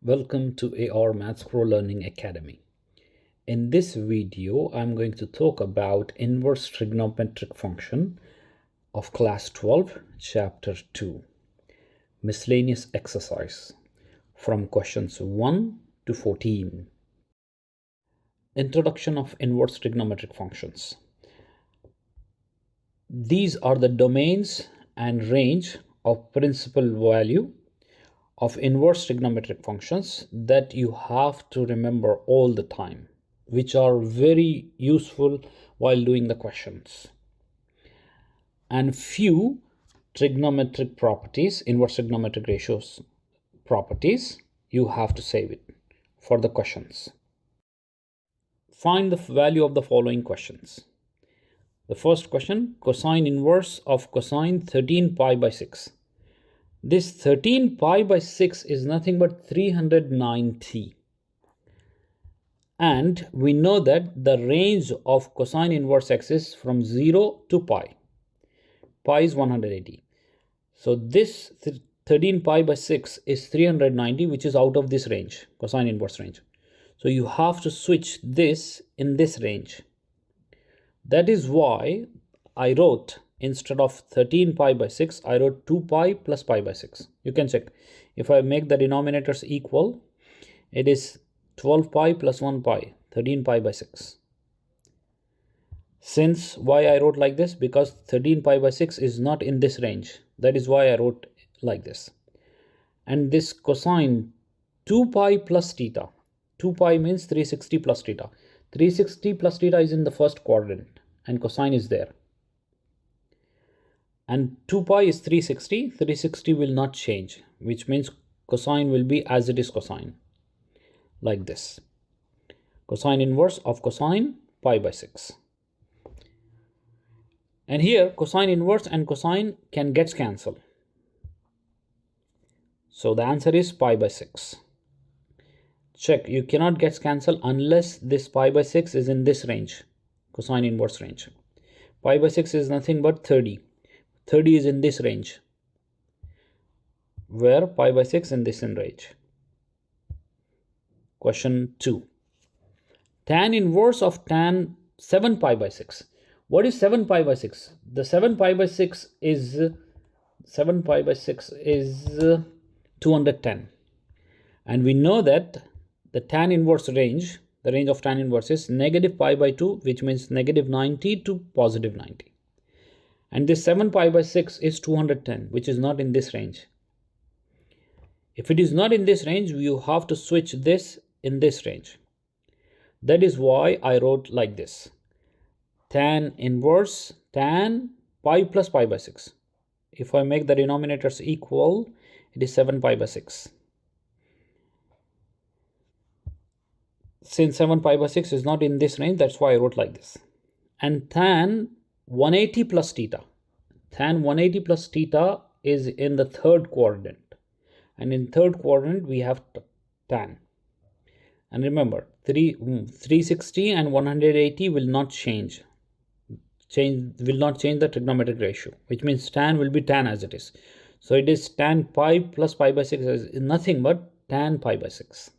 Welcome to AR Maths Pro Learning Academy. In this video, I'm going to talk about inverse trigonometric function of class 12, chapter 2, miscellaneous exercise from questions 1 to 14. Introduction of inverse trigonometric functions. These are the domains and range of principal value of inverse trigonometric functions that you have to remember all the time, which are very useful while doing the questions. And few trigonometric properties, inverse trigonometric ratios properties, you have to save it for the questions. Find the value of the following questions. The first question, cosine inverse of cosine 13 pi by 6. This 13 pi by 6 is nothing but 390. And we know that the range of cosine inverse x is from 0 to pi. Pi is 180. So this 13 pi by 6 is 390, which is out of this range, cosine inverse range. So you have to switch this in this range. That is why I wrote, instead of 13 pi by 6, I wrote 2 pi plus pi by 6. You can check. If I make the denominators equal, it is 12 pi plus 1 pi, 13 pi by 6. Since why I wrote like this? Because 13 pi by 6 is not in this range. That is why I wrote like this. And this cosine 2 pi plus theta. 2 pi means 360 plus theta. 360 plus theta is in the first quadrant and cosine is there. And 2 pi is 360. 360 will not change, which means cosine will be as it is cosine, like this. Cosine inverse of cosine pi by 6. And here cosine inverse and cosine can get cancelled. So the answer is pi by 6. Check, you cannot get cancelled unless this pi by 6 is in this range, cosine inverse range. Pi by 6 is nothing but 30. 30 is in this range, where pi by 6 in this range. Question 2. Tan inverse of tan 7 pi by 6. What is 7 pi by 6? The 7 pi by 6 is 210. And we know that the tan inverse range, the range of tan inverse is negative pi by 2, which means negative 90 to positive 90. And this 7 pi by 6 is 210, which is not in this range. If it is not in this range, you have to switch this in this range. That is why I wrote like this. Tan inverse tan pi plus pi by 6. If I make the denominators equal, it is 7 pi by 6. Since 7 pi by 6 is not in this range, that's why I wrote like this. And tan 180 plus theta. Tan 180 plus theta is in the third quadrant. And in third quadrant, we have tan. And remember, 360 and 180 will not change. Will not change the trigonometric ratio, which means tan will be tan as it is. So it is tan pi plus pi by 6 is nothing but tan pi by 6.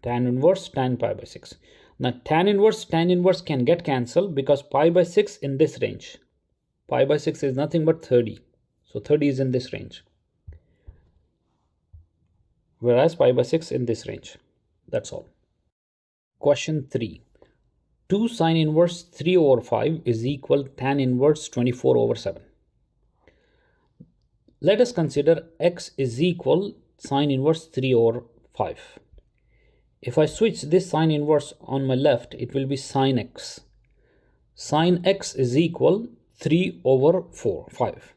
Tan inverse tan pi by 6. Now tan inverse can get cancelled because pi by 6 in this range. Pi by 6 is nothing but 30. So 30 is in this range. Whereas pi by 6 in this range. That's all. Question 3. 2 sine inverse 3 over 5 is equal tan inverse 24 over 7. Let us consider x is equal sine inverse 3 over 5. If I switch this sine inverse on my left, it will be sine x. Sine x is equal 3 over 5.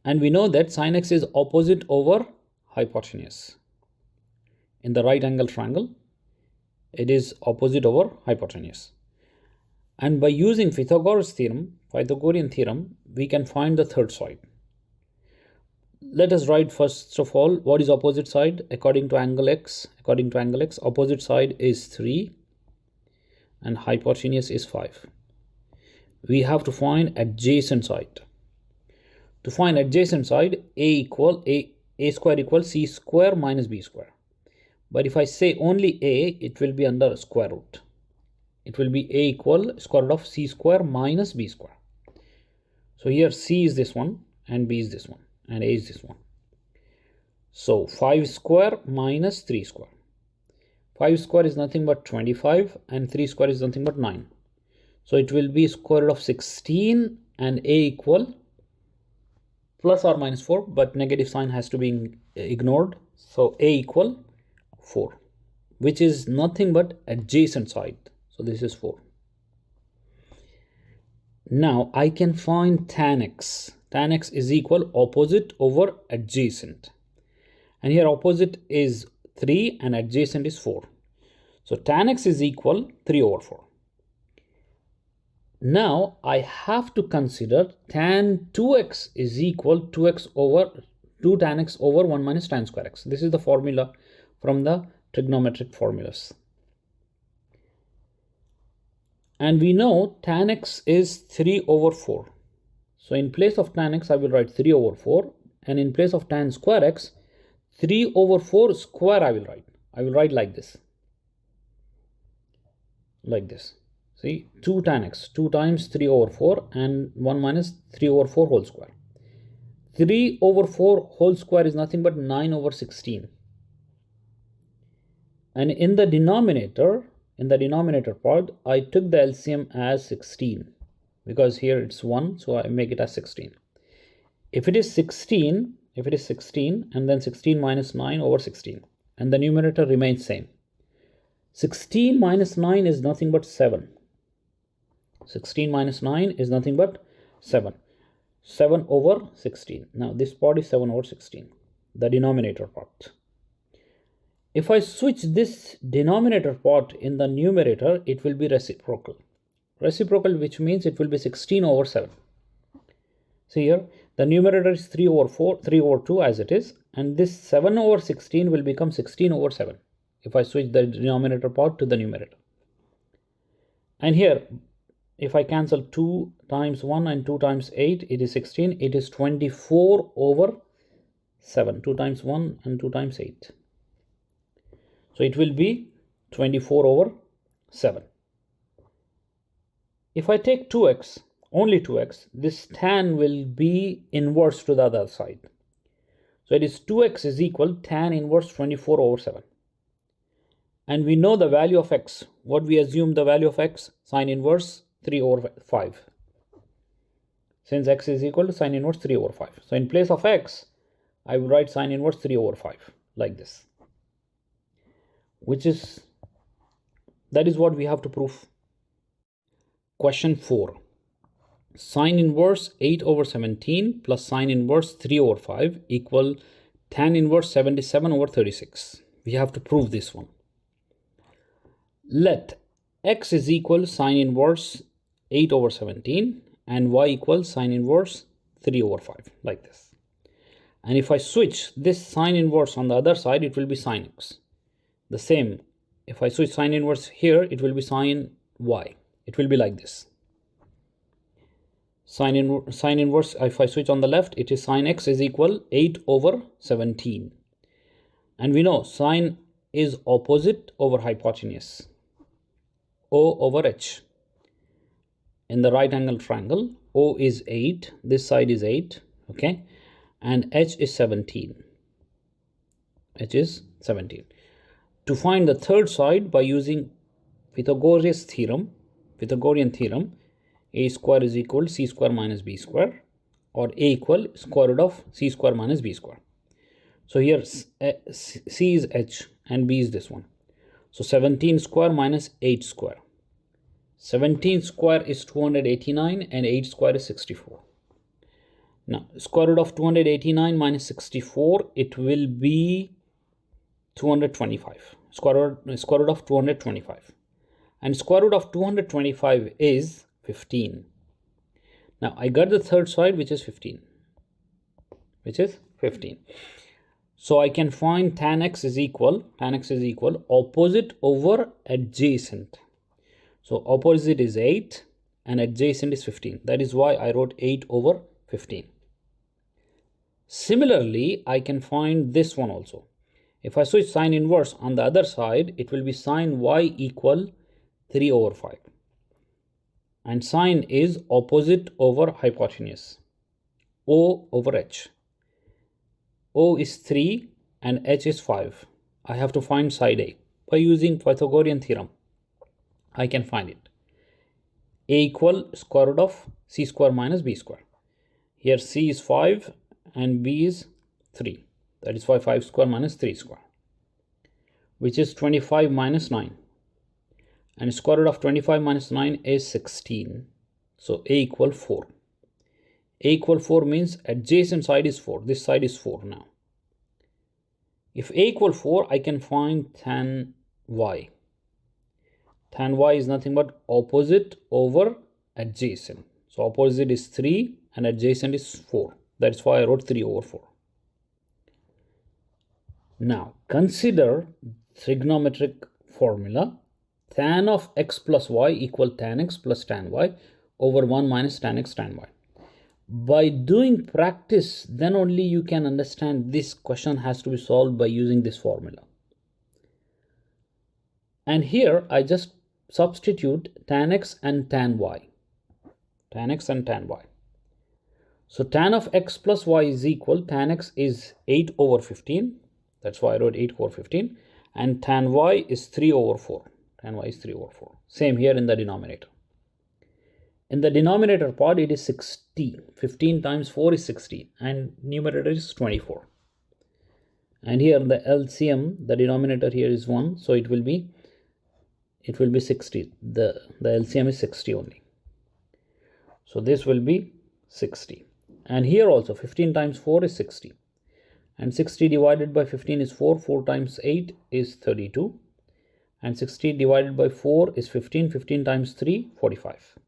And we know that sine x is opposite over hypotenuse. In the right angle triangle, it is opposite over hypotenuse. And by using Pythagorean theorem, we can find the third side. Let us write first of all what is opposite side according to angle x. According to angle x, opposite side is 3 and hypotenuse is 5. We have to find adjacent side. To find adjacent side, a a square equals c square minus b square. But if I say only a, it will be under square root. It will be a equal square root of c square minus b square. So here c is this one and b is this one and a is this one. So 5 square minus 3 square. 5 square is nothing but 25 and 3 square is nothing but 9. So it will be square root of 16 and a equal plus or minus 4, but negative sign has to be ignored. So a equal 4, which is nothing but adjacent side. So this is 4. Now I can find tan x. Tan x is equal opposite over adjacent. And here opposite is 3 and adjacent is 4. So tan x is equal 3 over 4. Now I have to consider tan 2x is equal 2x over 2 tan x over 1 minus tan square x. This is the formula from the trigonometric formulas. And we know tan x is 3 over 4. So in place of tan x, I will write 3 over 4. And in place of tan square x, 3 over 4 square I will write. I will write like this. Like this. See, 2 tan x, 2 times 3 over 4 and 1 minus 3 over 4 whole square. 3 over 4 whole square is nothing but 9 over 16. And in the denominator part, I took the LCM as 16 because here it's 1, so I make it as 16. If it is 16 and then 16 minus 9 over 16 and the numerator remains same. 16 minus 9 is nothing but 7. 16 minus 9 is nothing but 7. 7 over 16. Now this part is 7 over 16, the denominator part. If I switch this denominator part in the numerator, it will be reciprocal. Reciprocal, which means it will be 16 over 7. See here, the numerator is 3 over 4, 3 over 2 as it is, and this 7 over 16 will become 16 over 7 if I switch the denominator part to the numerator. And here, if I cancel 2 times 1 and 2 times 8, it is 16. It is 24 over 7. 2 times 1 and 2 times 8. So it will be 24 over 7. If I take 2x, only 2x, this tan will be inverse to the other side. So it is 2x is equal tan inverse 24 over 7. And we know the value of x. What we assume the value of x? Sine inverse 3 over 5. Since x is equal to sine inverse 3 over 5. So in place of x, I will write sine inverse 3 over 5 like this. That is what we have to prove. Question 4. Sine inverse 8 over 17 plus sine inverse 3 over 5 equal tan inverse 77 over 36. We have to prove this one. Let x is equal sine inverse 8 over 17 and y equals sine inverse 3 over 5 like this. And if I switch this sine inverse on the other side, it will be sine x. The same, if I switch sine inverse here, it will be sine y. It will be like this. Sine inverse, if I switch on the left, it is sine x is equal 8 over 17. And we know sine is opposite over hypotenuse. O over h. In the right angle triangle, O is 8, this side is 8, okay, and h is 17. H is 17. To find the third side by using Pythagorean theorem, a square is equal to c square minus b square, or a equal square root of c square minus b square. So here c is h and b is this one. So 17 square minus 8 square. 17 square is 289 and 8 square is 64. Now square root of 289 minus 64, it will be 225. Square root of 225. And square root of 225 is 15. Now I got the third side, which is 15. So I can find tan x is equal opposite over adjacent. So opposite is 8 and adjacent is 15. That is why I wrote 8 over 15. Similarly, I can find this one also. If I switch sine inverse on the other side, it will be sine y equal 3 over 5. And sine is opposite over hypotenuse. O over h. O is 3 and h is 5. I have to find side A. By using Pythagorean theorem, I can find it. A equal square root of c square minus b square. Here c is 5 and b is 3. That is why 5 square minus 3 square, which is 25 minus 9. And square root of 25 minus 9 is 16. So A equal 4. A equal 4 means adjacent side is 4. This side is 4 now. If A equal 4, I can find tan y. Tan y is nothing but opposite over adjacent. So opposite is 3 and adjacent is 4. That's why I wrote 3 over 4. Now consider trigonometric formula. Tan of x plus y equal tan x plus tan y over 1 minus tan x tan y. By doing practice, then only you can understand this question has to be solved by using this formula. And here I just substitute tan x and tan y. Tan x and tan y. So tan of x plus y is equal, tan x is 8 over 15. That's why I wrote 8 over 15. And tan y is 3 over 4. Tan y is 3 over 4. Same here in the denominator. In the denominator part, it is 60. 15 times 4 is 60. And numerator is 24. And here the LCM, the denominator here is 1. So it will be 60. The LCM is 60 only. So this will be 60. And here also 15 times 4 is 60. And 60 divided by 15 is 4. 4 times 8 is 32. And 60 divided by 4 is 15. 15 times 3, 45.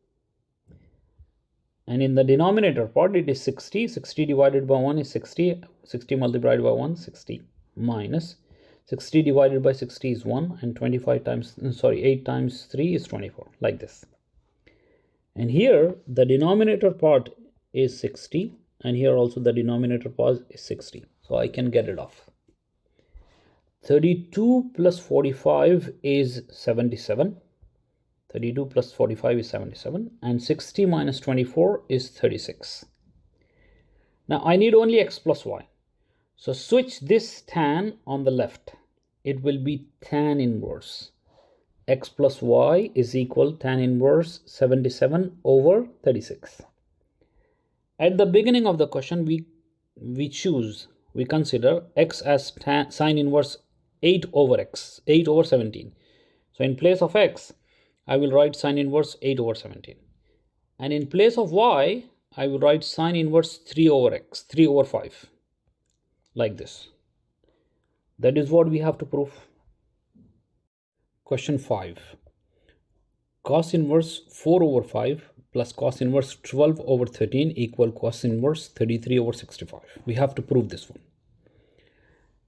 And in the denominator part, it is 60. 60 divided by 1 is 60. 60 multiplied by 1, 60. Minus 60 divided by 60 is 1. And 8 times 3 is 24. Like this. And here, the denominator part is 60. And here also the denominator part is 60. So I can get it off. 32 plus 45 is 77. 32 plus 45 is 77. And 60 minus 24 is 36. Now I need only x plus y. So switch this tan on the left. It will be tan inverse. X plus y is equal tan inverse 77 over 36. At the beginning of the question, we consider x as sine inverse 8 over x, 8 over 17. So in place of x, I will write sine inverse 8 over 17. And in place of y, I will write sine inverse 3 over x, 3 over 5. Like this. That is what we have to prove. Question 5. Cos inverse 4 over 5 plus cos inverse 12 over 13 equal cos inverse 33 over 65. We have to prove this one.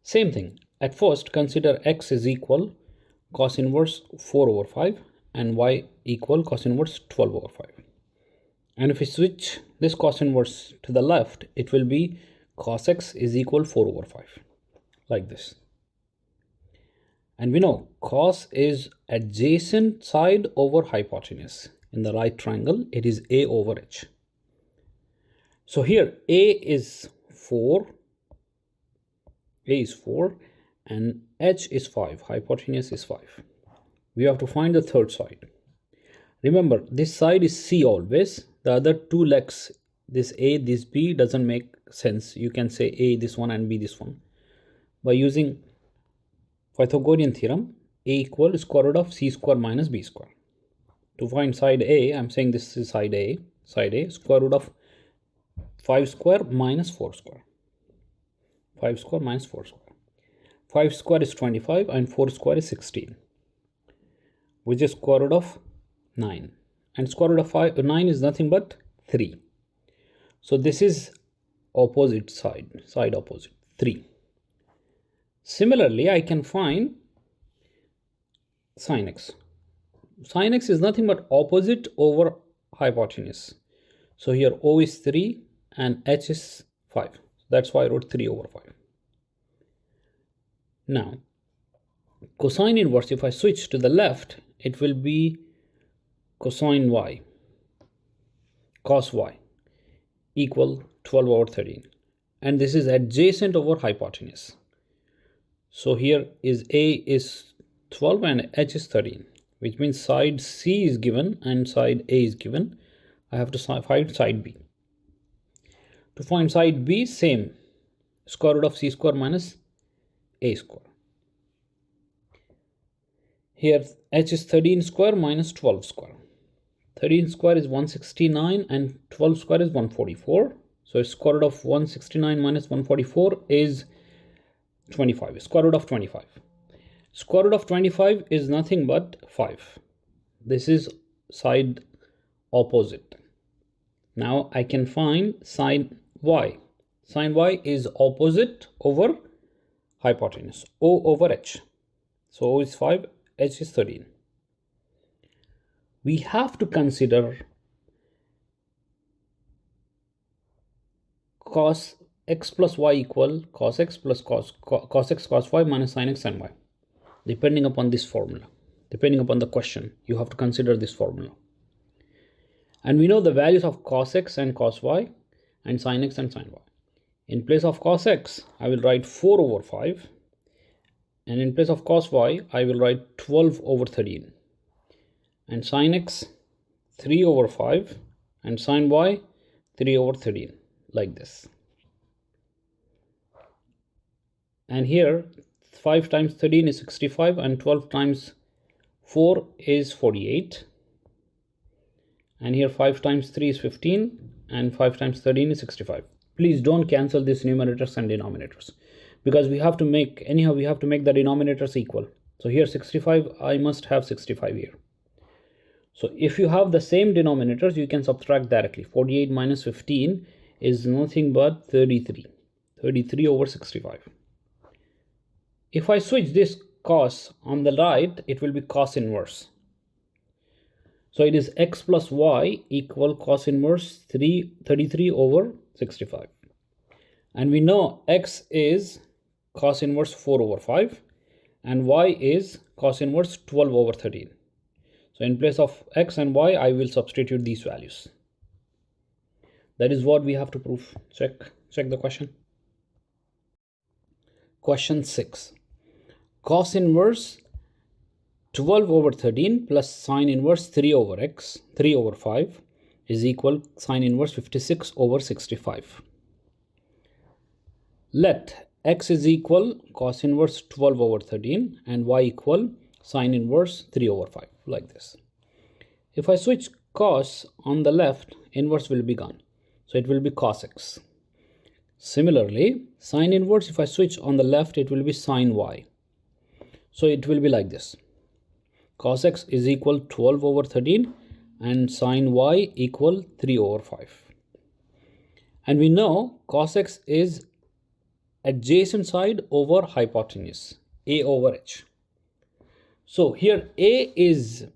Same thing. At first, consider x is equal cos inverse 4 over 5 and y equal cos inverse 12 over 5. And if we switch this cos inverse to the left, it will be cos x is equal 4 over 5. Like this. And we know cos is adjacent side over hypotenuse. In the right triangle, it is a over h. So here a is 4. A is 4 and h is 5. Hypotenuse is 5. We have to find the third side. Remember, this side is c always. The other two legs, this a, this b, doesn't make sense. You can say a this one and b this one. By using Pythagorean theorem, a equal square root of c square minus b square. To find side a, I'm saying this is side a, square root of 5 square minus 4 square. 5 square minus 4 square. 5 square is 25 and 4 square is 16, which is square root of 9. And square root of 9 is nothing but 3. So this is opposite side opposite, 3. Similarly, I can find sin x. Sin x is nothing but opposite over hypotenuse. So here O is 3 and H is 5. That's why I wrote 3 over 5. Now, cosine inverse, if I switch to the left, it will be cosine y, cos y, equal 12 over 13. And this is adjacent over hypotenuse. So here is A is 12 and H is 13, which means side C is given and side A is given. I have to find side B. To find side B, same, square root of C square minus A square. Here H is 13 square minus 12 square. 13 square is 169 and 12 square is 144. So square root of 169 minus 144 is 25, square root of 25. Square root of 25 is nothing but 5. This is side opposite. Now I can find sine y. Sine y is opposite over hypotenuse, O over H. So O is 5, H is 13. We have to consider cos x plus y equal cos x plus cos x cos y minus sin x and y. Depending upon this formula, depending upon the question, you have to consider this formula. And we know the values of cos x and cos y and sin x and sin y. In place of cos x, I will write 4 over 5. And in place of cos y, I will write 12 over 13. And sin x, 3 over 5. And sin y, 3 over 13. Like this. And here 5 times 13 is 65 and 12 times 4 is 48. And here 5 times 3 is 15 and 5 times 13 is 65. Please don't cancel these numerators and denominators, because we have to make the denominators equal. So here 65, I must have 65 here. So if you have the same denominators, you can subtract directly. 48 minus 15 is nothing but 33. 33 over 65. If I switch this cos on the right, it will be cos inverse. So it is x plus y equal cos inverse 33 over 65. And we know x is cos inverse 4 over 5 and y is cos inverse 12 over 13. So in place of x and y, I will substitute these values. That is what we have to prove. Check the question. Question 6. Cos inverse 12 over 13 plus sine inverse 3 over 5 is equal sine inverse 56 over 65. Let x is equal cos inverse 12 over 13 and y equal sine inverse 3 over 5, like this. If I switch cos on the left, inverse will be gone. So it will be cos x. Similarly, sine inverse, if I switch on the left, it will be sine y. So it will be like this. Cos x is equal 12 over 13 and sine y equal 3 over 5. And we know cos x is adjacent side over hypotenuse, A over H. So here A is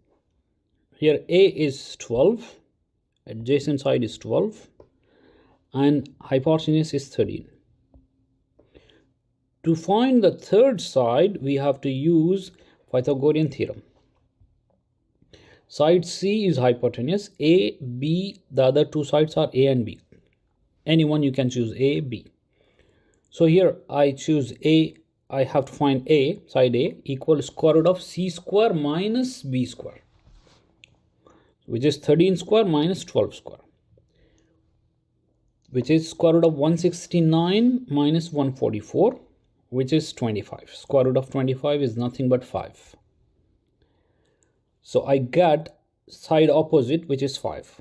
12, adjacent side is 12 and hypotenuse is 13. To find the third side, we have to use Pythagorean theorem. Side C is hypotenuse, A, B, the other two sides are A and B. Anyone you can choose, A, B. So here I choose A, I have to find A, side A, equal square root of C square minus B square, which is 13 square minus 12 square, which is square root of 169 minus 144, which is 25. Square root of 25 is nothing but 5. So I get side opposite, which is 5.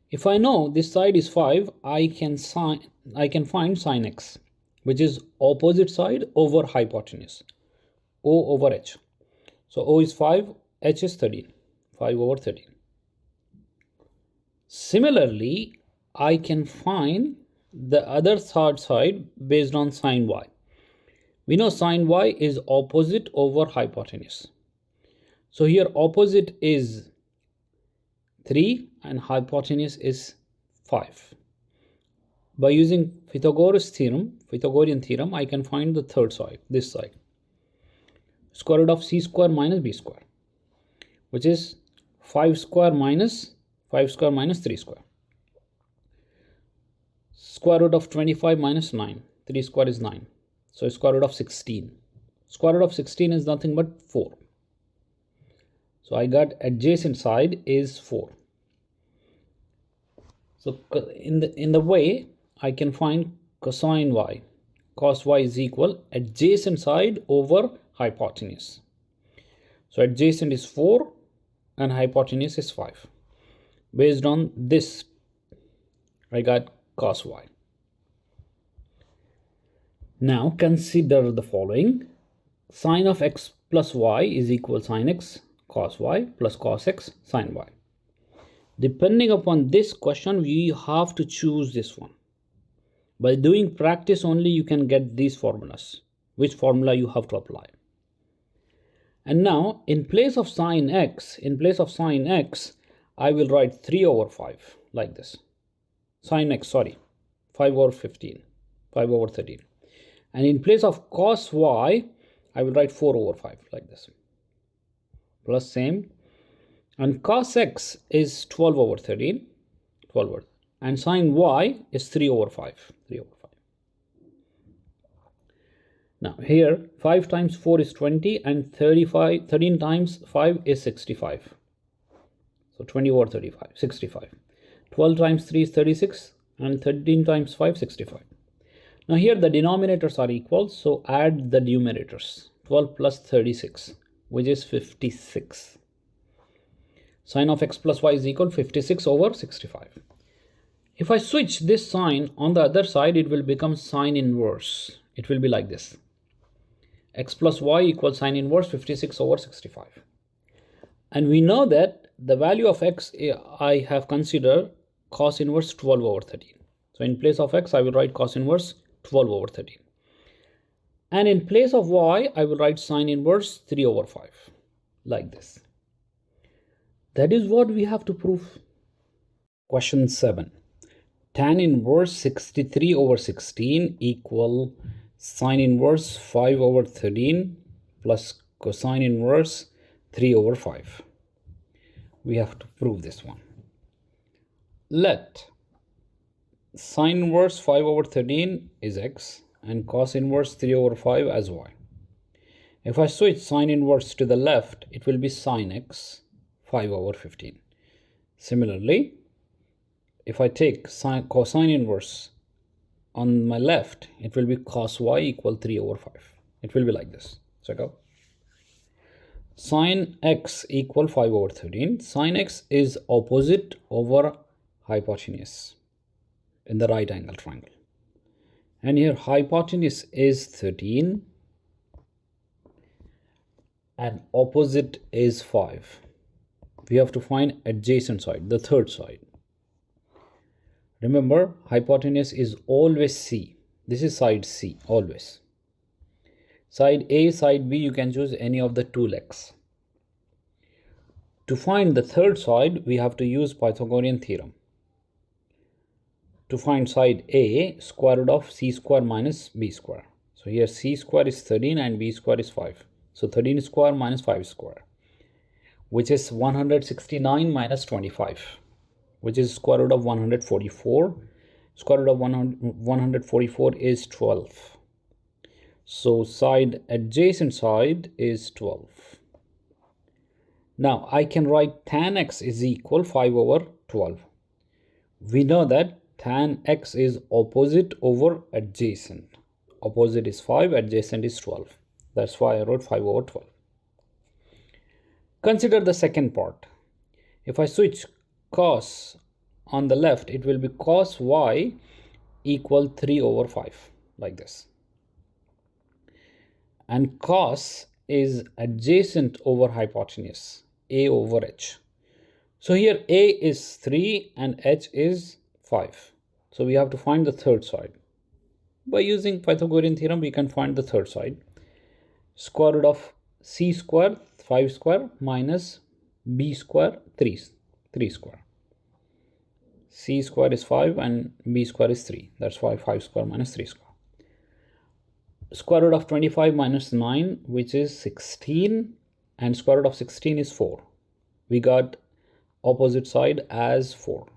If I know this side is 5, I can find sin x, which is opposite side over hypotenuse, O over H. So O is 5, H is 13, 5 over 13. Similarly, I can find the other third side based on sin y. We know sin y is opposite over hypotenuse. So here opposite is 3 and hypotenuse is 5. By using Pythagorean theorem, I can find the third side, this side. Square root of c square minus b square, which is 5 square minus 3 square. Square root of 25 minus 9. 3 square is 9. So square root of 16. Square root of 16 is nothing but 4. So I got adjacent side is 4. So in the way I can find cosine y. Cos y is equal adjacent side over hypotenuse. So adjacent is 4 and hypotenuse is 5. Based on this, I got cos y. Now consider the following. Sine of x plus y is equal sin x cos y plus cos x sin y. Depending upon this question, we have to choose this one. By doing practice only, you can get these formulas, which formula you have to apply. And now, in place of sin x, I will write 3 over 5 like this. Sin x, 5 over 15, 5 over 13. And in place of cos y, I will write 4 over 5 like this. Plus same. And cos x is 12 over 13, 12 over. And sin y is 3 over 5, 3 over 5. Now here 5 times 4 is 20 and 13 times 5 is 65. So 20 over 35, 65. 12 times 3 is 36 and 13 times 5, 65. Now here the denominators are equal, so add the numerators. 12 plus 36, which is 56. Sine of x plus y is equal 56 over 65. If I switch this sign on the other side, it will become sine inverse. It will be like this. X plus y equals sine inverse 56 over 65. And we know that the value of x, I have considered cos inverse 12 over 13. So in place of x, I will write cos inverse 12 over 13. And in place of y, I will write sine inverse 3 over 5, like this. That is what we have to prove. Question 7. Tan inverse 63 over 16 equal sine inverse 5 over 13 plus cosine inverse 3 over 5. We have to prove this one. Let sine inverse 5 over 13 is x and cos inverse 3 over 5 as y. If I switch sine inverse to the left, it will be sine x 5 over 15. Similarly, if I take cosine inverse on my left, it will be cos y equal 3 over 5. It will be like this. Check out. Sine x equal 5 over 13. Sine x is opposite over hypotenuse in the right angle triangle. And here hypotenuse is 13 and opposite is 5. We have to find adjacent side, the third side. Remember, hypotenuse is always C. This is side C, always. Side A, side B, you can choose any of the two legs. To find the third side, we have to use Pythagorean theorem. To find side A, square root of c square minus b square. So here c square is 13 and b square is 5. So 13 square minus 5 square, which is 169 minus 25, which is square root of 144. Square root of 144 is 12. So adjacent side is 12. Now I can write tan x is equal 5 over 12. We know that tan x is opposite over adjacent. Opposite is 5, adjacent is 12. That's why I wrote 5 over 12. Consider the second part. If I switch cos on the left, it will be cos y equal 3 over 5, like this. And cos is adjacent over hypotenuse, a over h. So here a is 3 and h is 5. So we have to find the third side. By using Pythagorean theorem, we can find the third side. Square root of c square, 5 square, minus b square, 3 square. c square is 5 and b square is 3. That's why 5 square minus 3 square. Square root of 25 minus 9, which is 16, and square root of 16 is 4. We got opposite side as 4.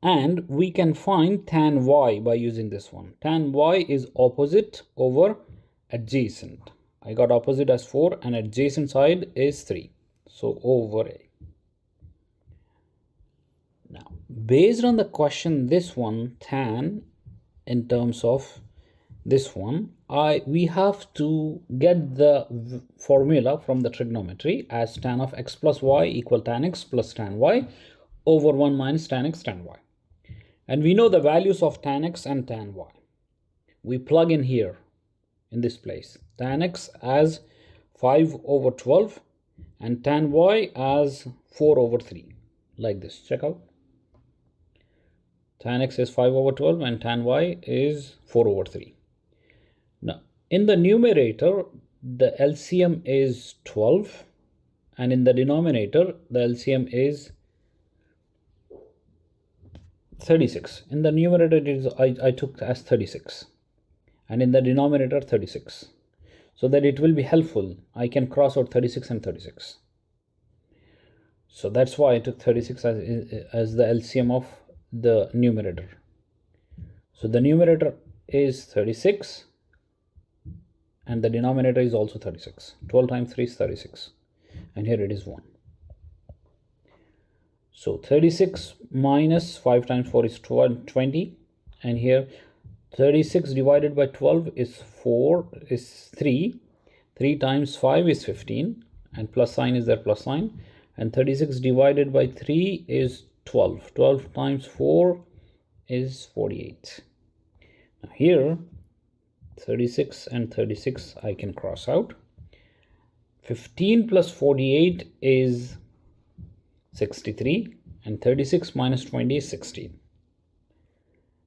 And we can find tan y by using this one. Tan y is opposite over adjacent. I got opposite as 4 and adjacent side is 3. So over A. Now, based on the question, this one, tan, in terms of this one, we have to get the formula from the trigonometry as tan of x plus y equal tan x plus tan y over 1 minus tan x tan y. And we know the values of tan x and tan y. We plug in here in this place. Tan x as 5 over 12 and tan y as 4 over 3. Like this. Check out. Tan x is 5 over 12 and tan y is 4 over 3. Now, in the numerator, the LCM is 12, and in the denominator, the LCM is 36. In the numerator, it is I took as 36, and in the denominator, 36. So that it will be helpful, I can cross out 36 and 36. So that's why I took 36 as the LCM of the numerator. So the numerator is 36. And the denominator is also 36. 12 times 3 is 36. And here it is 1. So 36 minus 5 times 4 is 20. And here 36 divided by 12 is 3. 3 times 5 is 15. And plus sign is there, plus sign. And 36 divided by 3 is 12. 12 times 4 is 48. Now here 36 and 36 I can cross out. 15 plus 48 is 63 and 36 minus 20 is 16.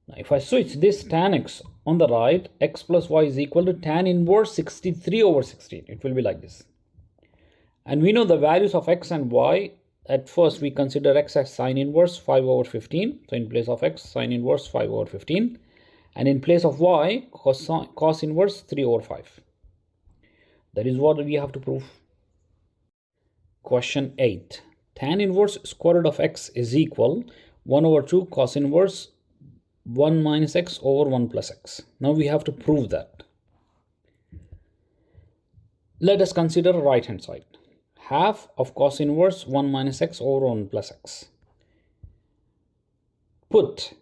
Now if I switch this tan x on the right, x plus y is equal to tan inverse 63 over 16. It will be like this. And we know the values of x and y. At first we consider x as sine inverse 5 over 15. So in place of x, sine inverse 5 over 15. And in place of y, cos inverse 3 over 5. That is what we have to prove. Question 8. Tan inverse square root of x is equal 1 over 2 cos inverse 1 minus x over 1 plus x. Now we have to prove that. Let us consider right hand side. Half of cos inverse 1 minus x over 1 plus x. Put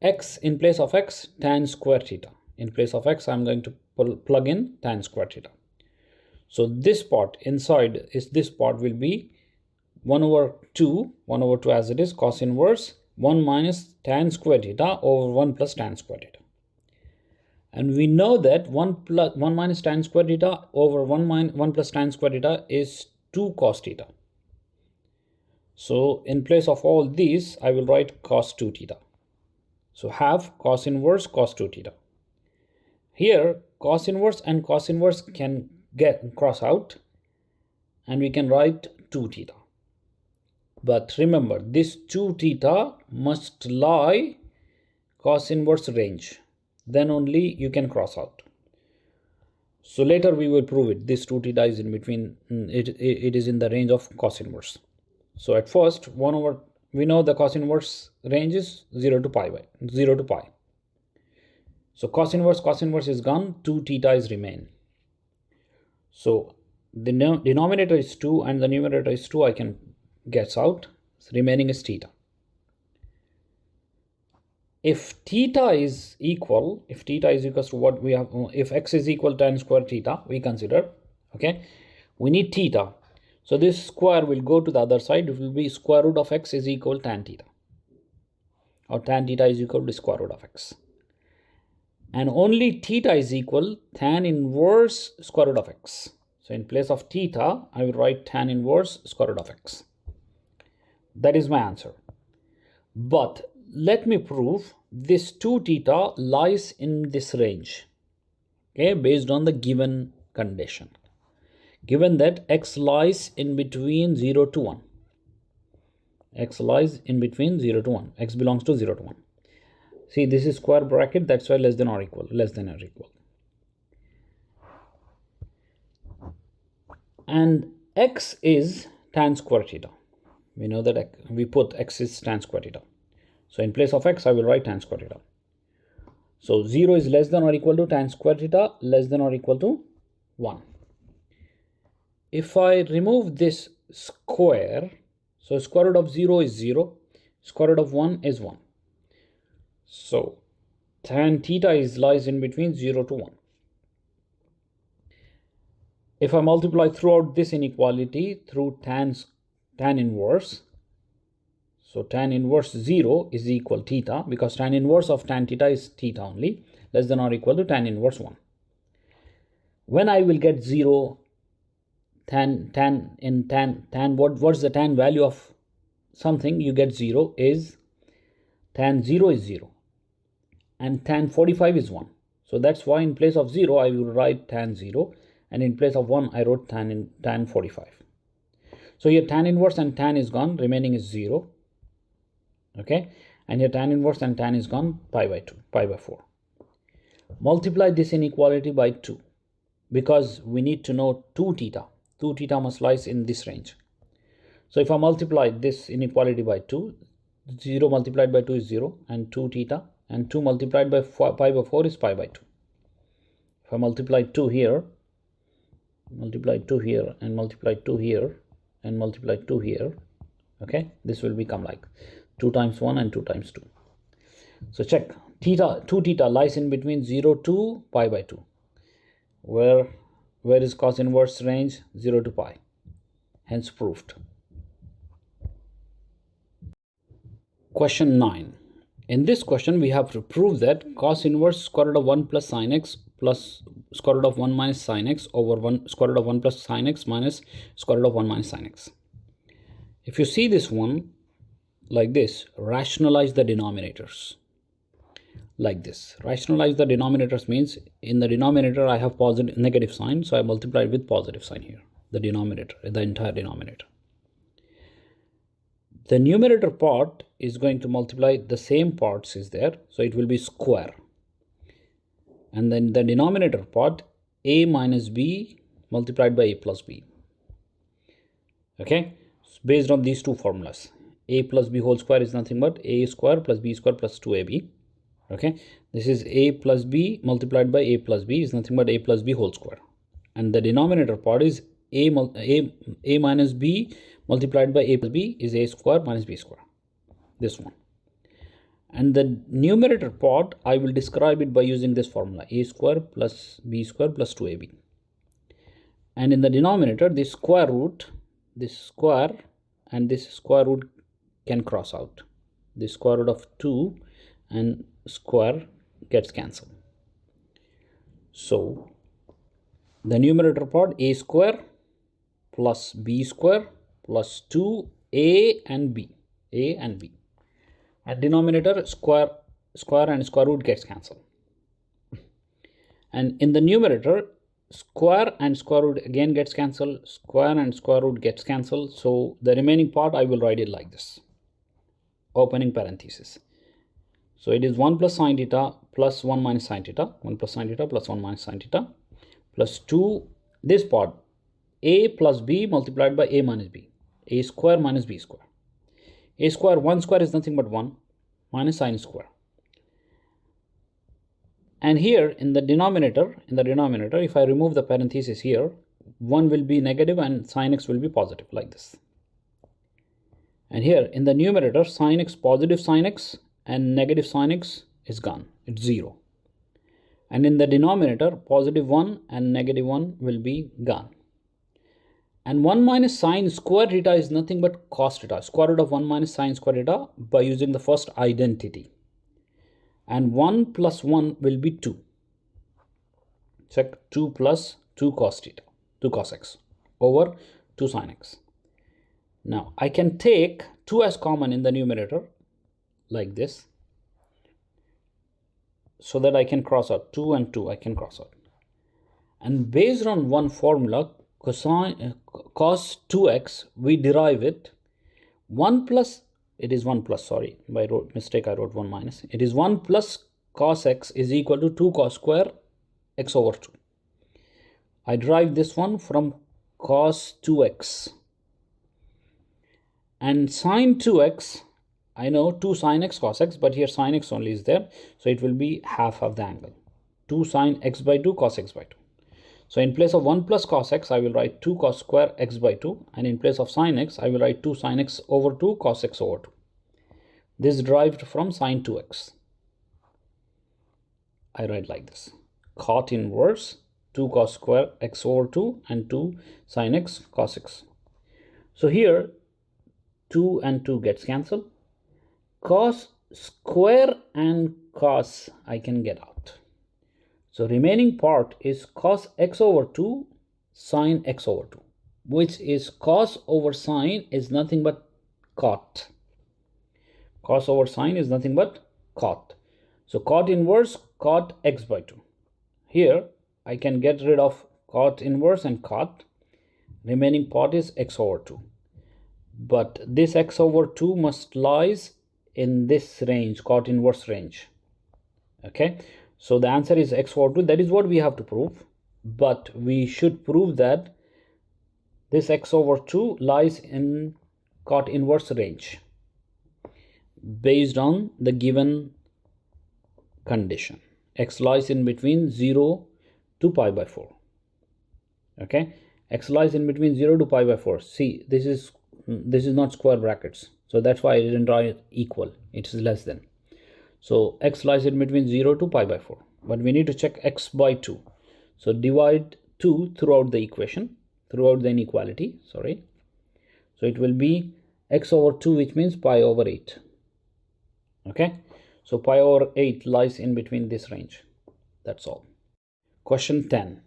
x in place of x, tan square theta. In place of x, I'm going to plug in tan square theta. So this part inside is this part will be 1 over 2 as it is, cos inverse 1 minus tan square theta over 1 plus tan square theta. And we know that 1 minus tan square theta over 1 plus tan square theta is 2 cos theta. So in place of all these, I will write cos 2 theta. So half cos inverse cos 2 theta. Here cos inverse and cos inverse can get cross out and we can write 2 theta. But remember, this 2 theta must lie cos inverse range. Then only you can cross out. So later we will prove it. This 2 theta is in between, it is in the range of cos inverse. So at first 1 over, we know the cos inverse range is 0 to pi. So cos inverse is gone, 2 theta is remain. So the denominator is 2 and the numerator is 2, I can get out. So remaining is theta. If theta is equal to what we have, if x is equal to tan square theta, we consider, okay, we need theta. So this square will go to the other side. It will be square root of x is equal to tan theta. Or tan theta is equal to square root of x. And only theta is equal tan inverse square root of x. So in place of theta, I will write tan inverse square root of x. That is my answer. But let me prove this 2 theta lies in this range. Okay, based on the given condition. Given that x lies in between 0 to 1. X lies in between 0 to 1. X belongs to 0 to 1. See, this is square bracket, that's why less than or equal, less than or equal. And X is tan square theta. We know that we put X is tan square theta. So in place of X, I will write tan square theta. So 0 is less than or equal to tan square theta, less than or equal to 1. If I remove this square, so square root of 0 is 0, square root of 1 is 1. So tan theta lies in between 0 to 1. If I multiply throughout this inequality through tan inverse, so tan inverse 0 is equal theta, because tan inverse of tan theta is theta only, less than or equal to tan inverse 1. When I will get 0, what's the tan value of something? You get 0 is tan 0 is 0 and tan 45 is 1. So that's why in place of 0 I will write tan 0, and in place of 1 I wrote tan 45. So here tan inverse and tan is gone, remaining is 0. Okay, and here tan inverse and tan is gone, pi by 2, pi by 4. Multiply this inequality by 2, because we need to know 2 theta. 2 theta must lies in this range. So if I multiply this inequality by 2, 0 multiplied by 2 is 0, and 2 theta, and 2 multiplied by pi by 4 is pi by 2. If I multiply 2 here, multiply 2 here, and multiply 2 here, and multiply 2 here, okay, this will become like 2 times 1 and 2 times 2. So check, 2 theta lies in between 0 to pi by 2. Where is cos inverse range? 0 to pi. Hence proved. Question 9. In this question, we have to prove that cos inverse square root of 1 plus sin x plus square root of 1 minus sin x over 1 square root of 1 plus sin x minus square root of 1 minus sin x. If you see this one like this, rationalize the denominators. Like this. Rationalize the denominators means in the denominator I have negative sign, so I multiply with positive sign here. The denominator, the entire denominator. The numerator part is going to multiply the same parts is there, so it will be square. And then the denominator part, a minus b multiplied by a plus b. Okay, so based on these two formulas, a plus b whole square is nothing but a square plus b square plus 2ab. Okay, this is a plus b multiplied by a plus b is nothing but a plus b whole square, and the denominator part is a minus b multiplied by a plus b is a square minus b square, this one. And the numerator part I will describe it by using this formula, a square plus b square plus 2ab. And in the denominator, this square root, this square and this square root can cross out. The square root of 2 and square gets cancelled. So the numerator part, a square plus b square plus 2a and b, and denominator square and square root gets cancelled. And in the numerator, square and square root again gets cancelled, square and square root gets cancelled. So the remaining part I will write it like this, opening parenthesis. So it is 1 plus sine theta plus 1 minus sine theta, 1 plus sine theta plus 1 minus sine theta, plus 2, this part, a plus b multiplied by a minus b, a square minus b square. A square, 1 square is nothing but 1 minus sine square. And here in the denominator, if I remove the parenthesis here, 1 will be negative and sin x will be positive, like this. And here in the numerator, sin x, positive sin x and negative sin x is gone, it's 0. And in the denominator, positive 1 and negative 1 will be gone. And 1 minus sine square theta is nothing but cos theta, square root of 1 minus sine square theta by using the first identity. And 1 plus 1 will be 2. Check, 2 plus 2 cos theta, 2 cos x over 2 sin x. Now I can take 2 as common in the numerator like this, so that I can cross out 2 and 2 I can cross out. And based on one formula, cos 2x, we derive it 1 plus it is 1 plus, sorry, by mistake I wrote 1 minus. It is 1 plus cos x is equal to 2 cos square x over 2. I derive this one from cos 2x. And sine 2x, I know 2 sine x cos x, but here sine x only is there. So it will be half of the angle. 2 sine x by 2 cos x by 2. So in place of 1 plus cos x, I will write 2 cos square x by 2. And in place of sine x, I will write 2 sine x over 2 cos x over 2. This is derived from sine 2x. I write like this. Cot inverse 2 cos square x over 2 and 2 sine x cos x. So here 2 and 2 gets cancelled. Cos square and cos I can get out. So remaining part is cos x over 2 sine x over 2, which is cos over sine is nothing but cot. Cos over sine is nothing but cot. So cot inverse cot x by 2. Here I can get rid of cot inverse and cot. Remaining part is x over 2. But this x over 2 must lies in this range, cot inverse range. Okay, so the answer is x over 2. That is what we have to prove. But we should prove that this x over 2 lies in cot inverse range based on the given condition. X lies in between 0 to pi by 4. Okay, x lies in between 0 to pi by 4. See, this is not square brackets, so that's why I didn't write equal. It is less than. So x lies in between 0 to pi by 4, but we need to check x by 2. So divide 2 throughout the equation, throughout the inequality, sorry. So it will be x over 2, which means pi over 8. Okay, so pi over 8 lies in between this range. That's all. Question 10.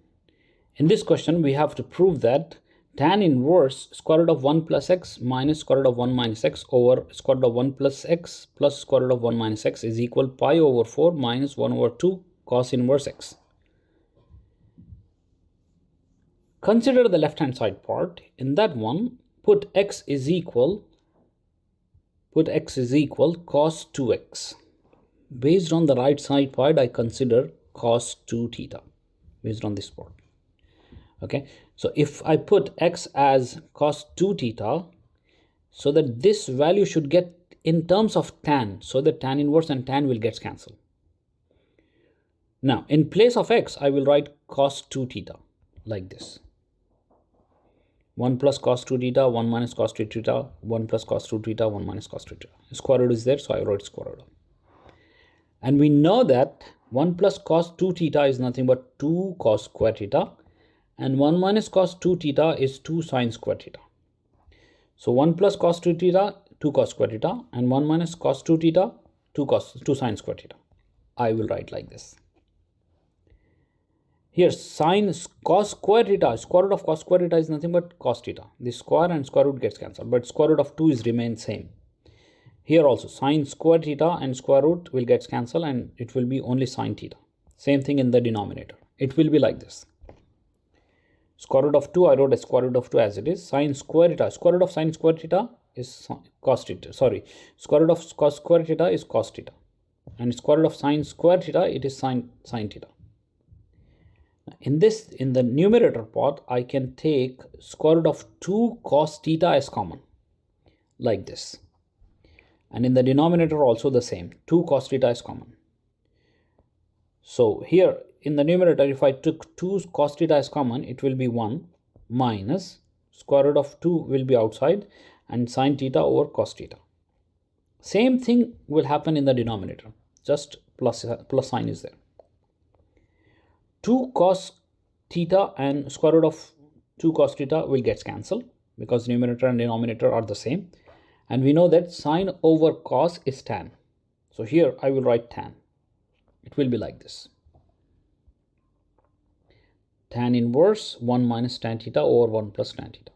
In this question, we have to prove that tan inverse square root of 1 plus x minus square root of 1 minus x over square root of 1 plus x plus square root of 1 minus x is equal pi over 4 minus 1 over 2 cos inverse x. Consider the left hand side part. In that one, put x is equal cos 2x. Based on the right side part, I consider cos 2 theta based on this part. Okay, so if I put x as cos 2 theta, so that this value should get in terms of tan, so that tan inverse and tan will get cancelled. Now, in place of x, I will write cos 2 theta like this. 1 plus cos 2 theta, 1 minus cos 2 theta, 1 plus cos 2 theta, 1 minus cos 2 theta. Square root is there, so I wrote square root. And we know that 1 plus cos 2 theta is nothing but 2 cos square theta. And 1 minus cos 2 theta is 2 sine square theta. So 1 plus cos 2 theta, 2 cos square theta, and 1 minus cos 2 theta, 2 sine square theta. I will write like this. Here sine cos square theta, square root of cos square theta is nothing but cos theta. This square and square root gets cancelled, but square root of 2 is remain same. Here also sine square theta and square root will get cancelled and it will be only sine theta. Same thing in the denominator. It will be like this. Square root of 2, I wrote a square root of 2 as it is. Sine square theta, square root of sine square theta is cos theta. Sorry, square root of cos square theta is cos theta. And square root of sine square theta, it is sine theta. In the numerator part, I can take square root of 2 cos theta as common, like this. And in the denominator also the same, 2 cos theta is common. So here in the numerator, if I took 2 cos theta as common, it will be 1 minus square root of 2 will be outside and sine theta over cos theta. Same thing will happen in the denominator, just plus sign is there. 2 cos theta and square root of 2 cos theta will get cancelled because numerator and denominator are the same. And we know that sine over cos is tan. So here I will write tan. It will be like this. Tan inverse 1 minus tan theta over 1 plus tan theta.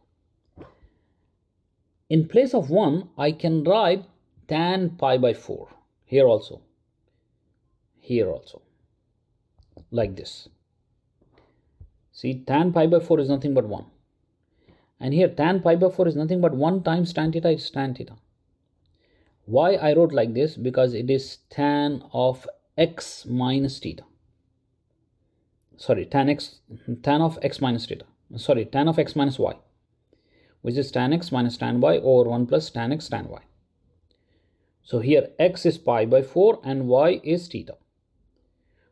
In place of 1, I can write tan pi by 4. Here also. Like this. See, tan pi by 4 is nothing but 1. And here tan pi by 4 is nothing but 1 times tan theta is tan theta. Why I wrote like this? Because it is tan of x minus theta. Sorry, tan of x minus theta. Sorry, tan of x minus y, which is tan x minus tan y over 1 plus tan x tan y. So here x is pi by 4 and y is theta.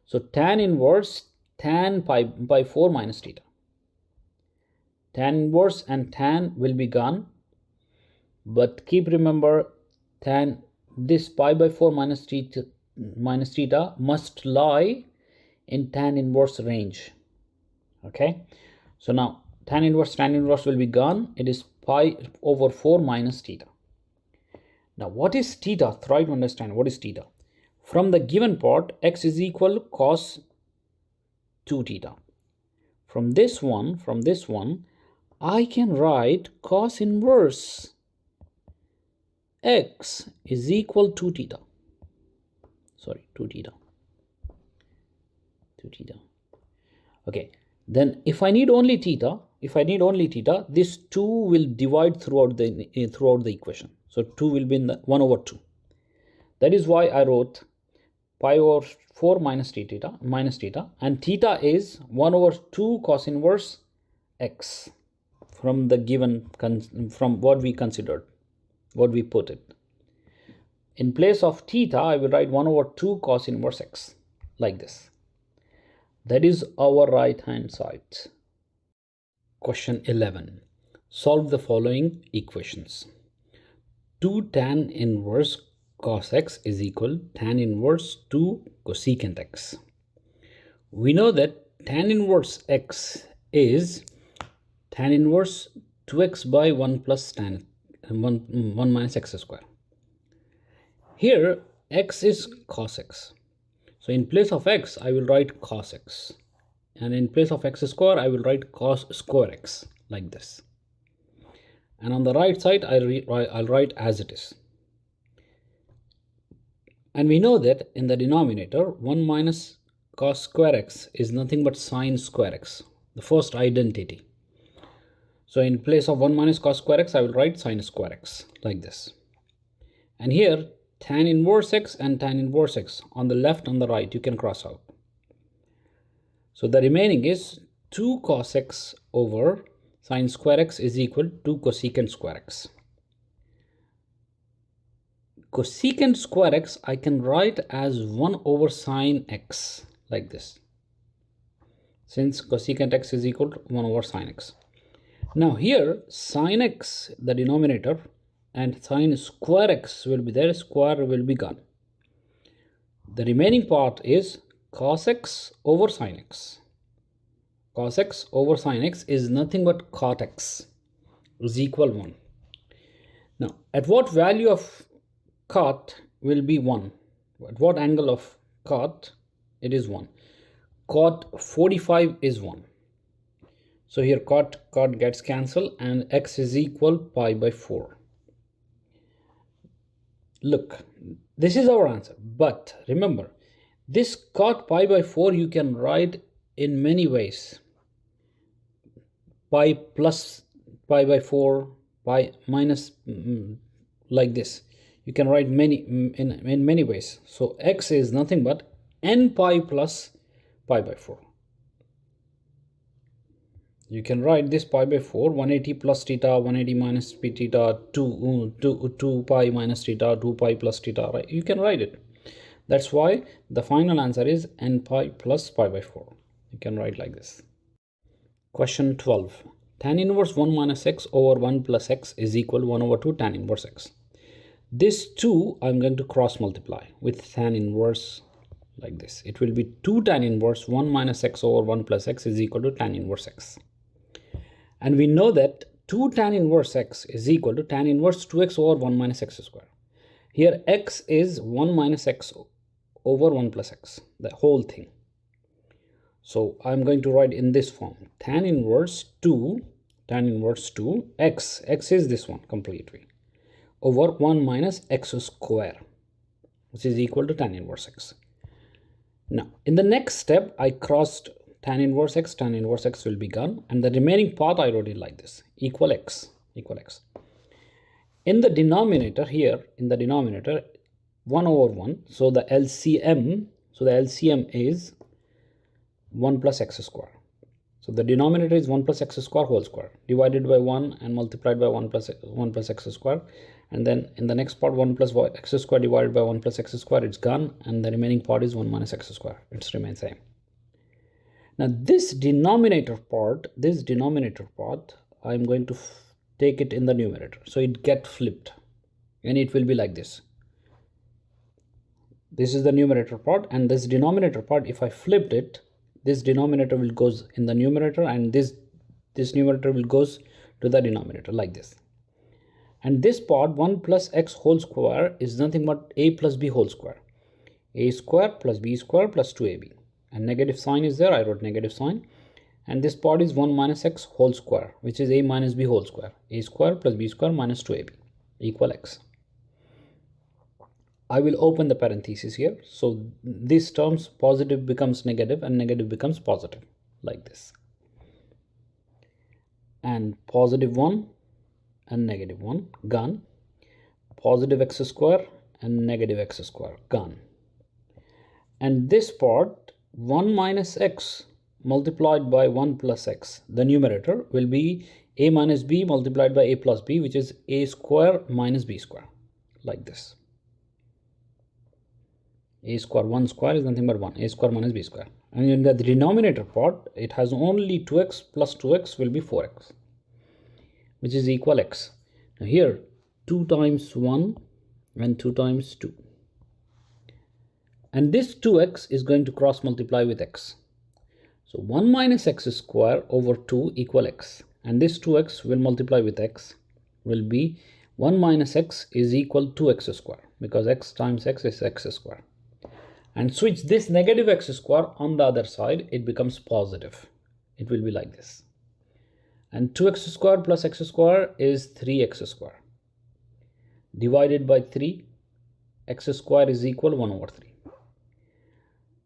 So tan inverse tan pi by 4 minus theta. Tan inverse and tan will be gone, but keep remember this pi by 4 minus theta must lie in tan inverse range. Okay, so now tan inverse will be gone. It is pi over 4 minus theta. Now what is theta? Try to understand what is theta. From the given part, x is equal cos 2 theta. From this one, I can write cos inverse x is equal to theta. Sorry, 2 theta. 2 theta. Okay, then if I need only theta, this 2 will divide throughout the equation. So 2 will be in the 1 over 2. That is why I wrote pi over 4 minus theta, and theta is 1 over 2 cos inverse x from the given, from what we considered, what we put it. In place of theta, I will write 1 over 2 cos inverse x, like this. That is our right hand side. Question 11. Solve the following equations. 2 tan inverse cos x is equal tan inverse 2 cosecant x. We know that tan inverse x is tan inverse 2x by 1 plus tan 1 minus x square. Here x is cos x. So in place of x, I will write cos x. And in place of x square, I will write cos square x, like this. And on the right side, I'll write as it is. And we know that in the denominator, 1 minus cos square x is nothing but sine square x, the first identity. So in place of 1 minus cos square x, I will write sine square x, like this. And here, tan inverse x and tan inverse x on the left and the right, you can cross out. So the remaining is 2 cos x over sine square x is equal to cosecant square x. Cosecant square x I can write as 1 over sine x, like this, since cosecant x is equal to 1 over sine x. Now here sine x, the denominator, and sine square x will be there, square will be gone. The remaining part is cos x over sine x. Cos x over sine x is nothing but cot x is equal 1. Now at what value of cot will be 1? At what angle of cot? It is 1. Cot 45 is 1. So here cot gets cancelled and x is equal pi by 4. Look, this is our answer. But remember, this cot pi by 4 you can write in many ways. Pi plus pi by 4, pi minus, like this. You can write in many ways. So x is nothing but n pi plus pi by 4. You can write this pi by 4, 180 plus theta, 180 minus p theta, 2 pi minus theta, 2 pi plus theta, right? You can write it. That's why the final answer is n pi plus pi by 4. You can write like this. Question 12. Tan inverse 1 minus x over 1 plus x is equal 1 over 2 tan inverse x. This 2 I'm going to cross multiply with tan inverse like this. It will be 2 tan inverse 1 minus x over 1 plus x is equal to tan inverse x. And we know that 2 tan inverse x is equal to tan inverse 2x over 1 minus x square. Here x is 1 minus x over 1 plus x, the whole thing. So I'm going to write in this form. Tan inverse 2 x is this one completely, over 1 minus x square, which is equal to tan inverse x. Now, in the next step, I crossed tan inverse x will be gone, and the remaining part I wrote it like this, equal x. In the denominator here, in the denominator, 1 over 1, so the LCM is 1 plus x square. So the denominator is 1 plus x square whole square divided by 1 and multiplied by 1 plus x square, and then in the next part 1 plus x square divided by 1 plus x square, it's gone, and the remaining part is 1 minus x square. It remains same. Now this denominator part, I'm going to take it in the numerator, so it get flipped and it will be like this. This is the numerator part, and this denominator part, if I flipped it, this denominator will goes in the numerator, and this numerator will goes to the denominator like this. And this part 1 plus x whole square is nothing but a plus b whole square. A square plus b square plus 2ab, and negative sign is there, I wrote negative sign. And this part is 1 minus x whole square, which is a minus b whole square. A square plus b square minus 2ab equal x. I will open the parentheses here. So these terms, positive becomes negative and negative becomes positive, like this. And positive 1 and negative 1, gone. Positive x square and negative x square, gone. And this part, 1 minus x multiplied by 1 plus x, the numerator will be a minus b multiplied by a plus b, which is a square minus b square, like this. A square 1 square is nothing but 1, a square minus b square. And in the denominator part, it has only 2x plus 2x will be 4x, which is equal x. Now here 2 times 1 and 2 times 2, and this 2x is going to cross multiply with x. So 1 minus x square over 2 equal x, and this 2x will multiply with x, will be 1 minus x is equal to x square, because x times x is x square. And switch this negative x square on the other side, it becomes positive. It will be like this. And 2x square plus x square is 3x square. Divided by 3, x square is equal 1 over 3.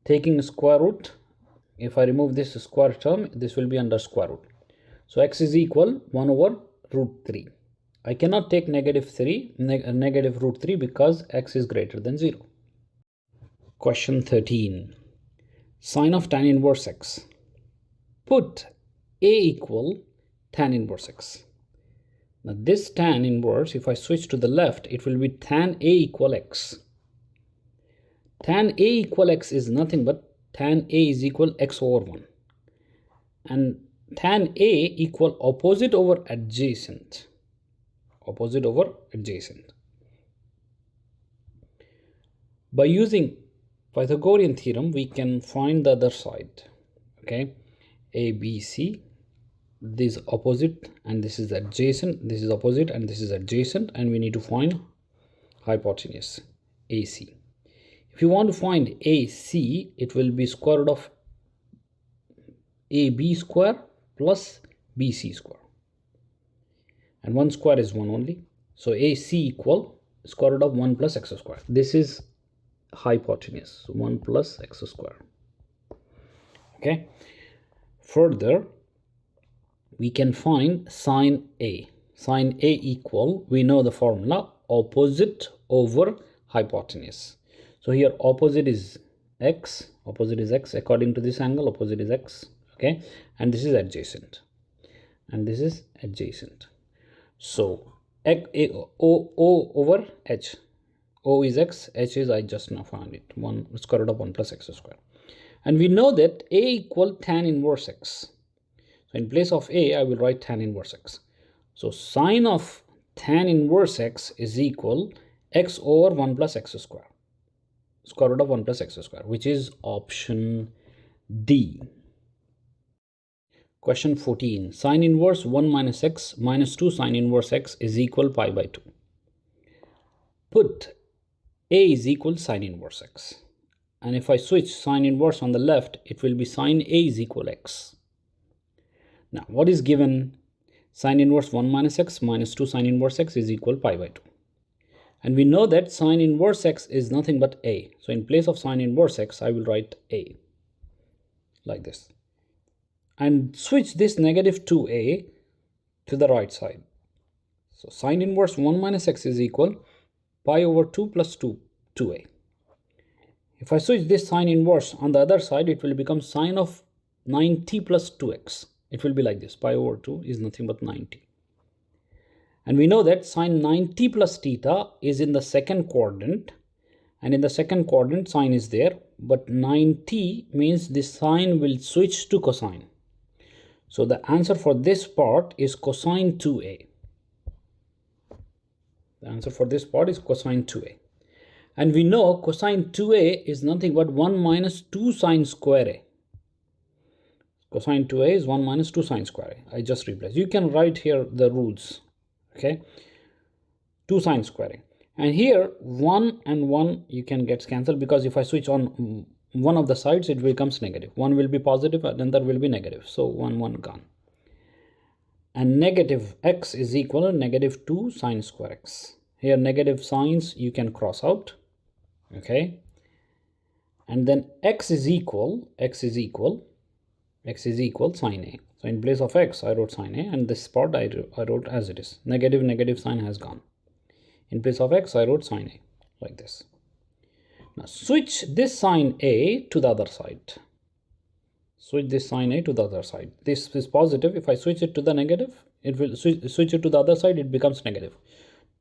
Taking square root, if I remove this square term, this will be under square root. So x is equal 1 over root 3. I cannot take negative root 3 because x is greater than 0. Question 13. Sine of tan inverse x. Put a equal tan inverse x. Now this tan inverse, if I switch to the left, it will be tan a equal x. Tan a equal x is nothing but tan a is equal x over 1. And tan a equal opposite over adjacent. Opposite over adjacent. By using Pythagorean theorem, we can find the other side. Okay, a, b, c, this is opposite and this is adjacent, this is opposite and this is adjacent, and we need to find hypotenuse AC. If you want to find AC, it will be square root of AB square plus BC square, and 1 square is 1 only, so AC equal square root of 1 plus x square. This is hypotenuse, so 1 plus x square. Okay, further we can find sine A. Sine A equal, we know the formula, opposite over hypotenuse. So here opposite is x, according to this angle, opposite is x. Okay, and this is adjacent, and this is adjacent. So O over h. O is x, h is, I just now found it, 1 square root of 1 plus x square. And we know that a equal tan inverse x. So in place of a, I will write tan inverse x. So sine of tan inverse x is equal x over 1 plus x square. Square root of 1 plus x square, which is option D. Question 14. Sine inverse 1 minus x minus 2 sine inverse x is equal pi by 2. Put a is equal sine inverse x. And if I switch sine inverse on the left, it will be sine a is equal x. Now, what is given? Sine inverse 1 minus x minus 2 sine inverse x is equal pi by 2. And we know that sine inverse x is nothing but a. So in place of sine inverse x, I will write a, like this. And switch this negative 2a to the right side. So sine inverse 1 minus x is equal pi over 2 plus 2a. If I switch this sine inverse on the other side, it will become sine of 90 plus 2x. It will be like this. Pi over 2 is nothing but 90. And we know that sine 90 plus theta is in the second quadrant. And in the second quadrant, sine is there. But 90 means this sine will switch to cosine. So the answer for this part is cosine 2a. The answer for this part is cosine 2a. And we know cosine 2a is nothing but 1 minus 2 sine square a. Cosine 2a is 1 minus 2 sine square a. I just replaced. You can write here the rules. Okay. 2 sine square a. And here 1 and 1 you can get cancelled, because if I switch on one of the sides, it becomes negative. One will be positive and another will be negative. So 1 gone. And negative x is equal to negative 2 sine square x. Here negative signs you can cross out. Okay. And then x is equal sine a. So in place of x, I wrote sine a, and this part I wrote as it is. Negative sign has gone. In place of x, I wrote sine a, like this. Now switch this sine a to the other side. Switch this sine a to the other side. This is positive. If I switch it to the negative, it will switch it to the other side, it becomes negative.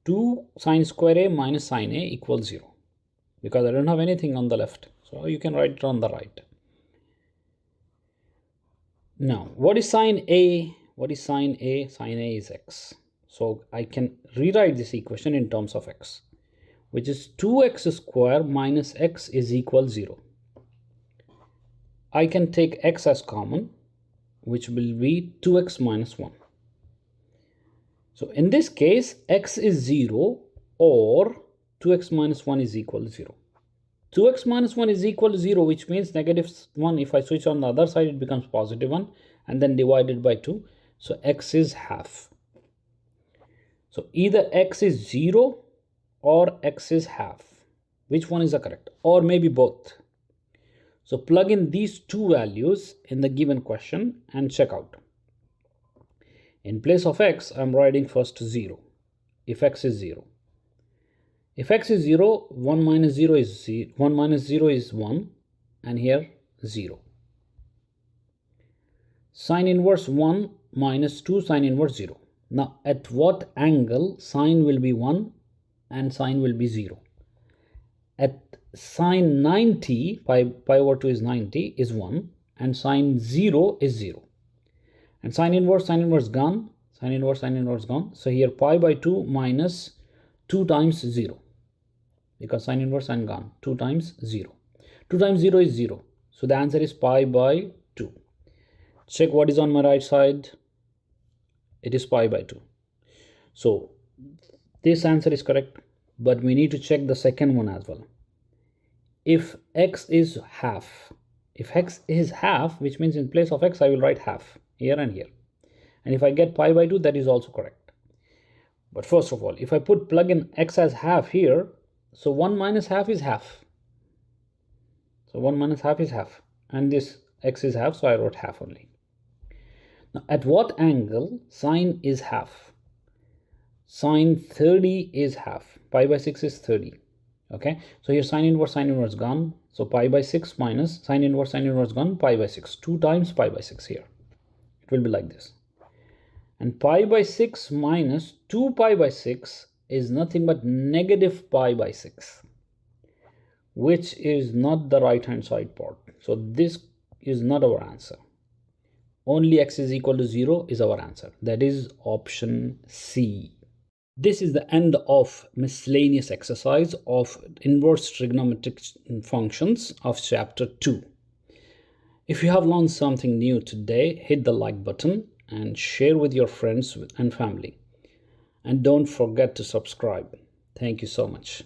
2 sine square a minus sine a equals 0. Because I don't have anything on the left. So you can write it on the right. Now, what is sine a? What is sine a? Sine a is x. So I can rewrite this equation in terms of x, which is 2x square minus x is equal 0. I can take x as common, which will be 2x minus 1. So in this case, x is 0 or 2x minus 1 is equal to 0. 2x minus 1 is equal to 0, which means negative 1. If I switch on the other side, it becomes positive 1 and then divided by 2. So x is half. So either x is 0 or x is half. Which one is the correct? Or maybe both. So plug in these two values in the given question and check out. In place of x, I'm writing first 0. If x is 0. If x is 0, 1 minus 0 is 0. 1 minus 0 is 1. And here 0. Sine inverse 1 minus 2 sine inverse 0. Now at what angle sine will be 1 and sine will be 0? At sine 90, pi over 2 is 90, is 1. And sine 0 is 0. And sine inverse gone. Sine inverse gone. So here pi by 2 minus 2 times 0. Because sine inverse and gone. 2 times 0. 2 times 0 is 0. So the answer is pi by 2. Check what is on my right side. It is pi by 2. So this answer is correct. But we need to check the second one as well. If x is half. If x is half, which means in place of x, I will write half here and here. And if I get pi by 2, that is also correct. But first of all, if I plug in x as half here, so 1 minus half is half. So 1 minus half is half. And this x is half, so I wrote half only. Now, at what angle sine is half? Sine 30 is half. Pi by 6 is 30. Okay. So here sine inverse gone. So pi by 6 minus sine inverse gone. Pi by 6. 2 times pi by 6 here. It will be like this. And pi by 6 minus 2 pi by 6 is nothing but negative pi by 6, which is not the right hand side part. So this is not our answer. Only x is equal to 0 is our answer. That is option C. This is the end of miscellaneous exercise of inverse trigonometric functions of chapter 2. If you have learned something new today, hit the like button and share with your friends and family. And don't forget to subscribe. Thank you so much.